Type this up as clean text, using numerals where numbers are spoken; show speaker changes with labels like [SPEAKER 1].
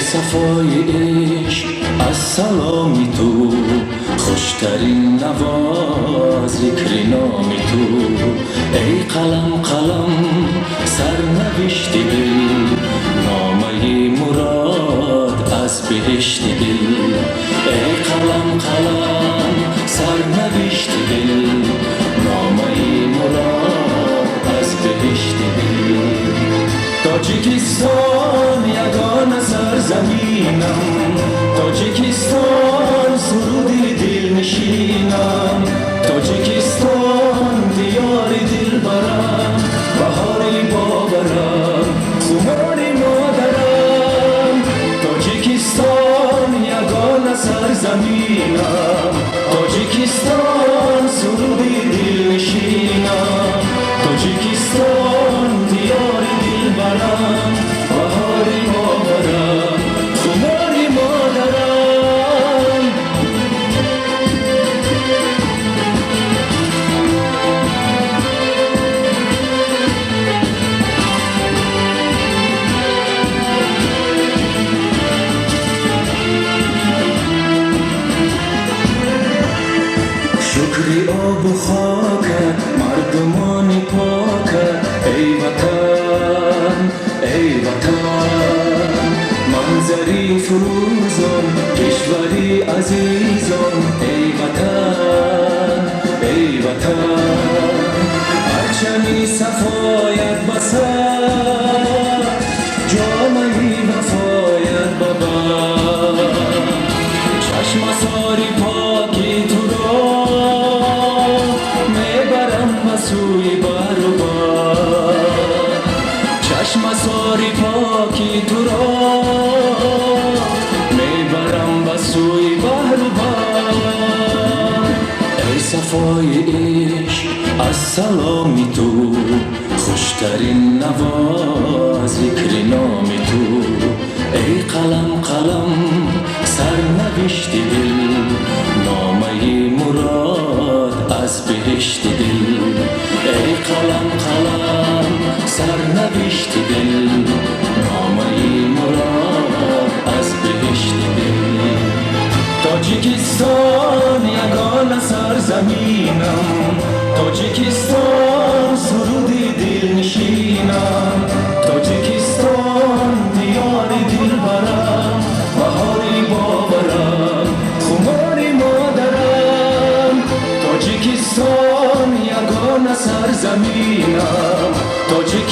[SPEAKER 1] صفای عشق از سلامی تو، خوشترین نواز ذکر نامی تو. ای قلم قلم سرنوشت دل، نامه مراد از بهشت دل. ای قلم قلم سرنوشت دل، نامه مراد از بهشت دل. تاجیکستان یگانه سرزمینم، تاجیکستان سرودی دل نشینم. تاجیکستان دیار دل برم، بهاری باورم، خماری مادرم. تاجیکستان یگانه سرزمینم، تاجیکستان سرودی دل نشینم. تاجیکستان دیار دل برم، بهاری باورم، خماری مادرم. شکری آب و خاکت، مردمانی پاکت. ای وطن ای وطن، منظری فروزان، کشوری عزیزان. ای وطن ای وطن، پرچمی صفایت بسر، جامعی وفایت ببر. چشم ساری پاکی تو را میبرم بسوی بر و بر. چشم ساری پاکی تو را میبرم بسوی بر و بر. ای صفای عشق از سلامی تو، خوشترین نواز ذکر نامی تو. ای قلم قلم سرنوشت دل، نامه مراد از بهشت دل. ای قلم قلم سرنوشت دل، نامه مراد از بهشت دل. تاجیکستان یگانه سرزمینم، تاجیکستان سرودی دل نشینم. تاجیکستان دیار دل برم، بهاری باورم، خماری مادرم. تاجیکستان یگانه سرزمینم، تاجیکستان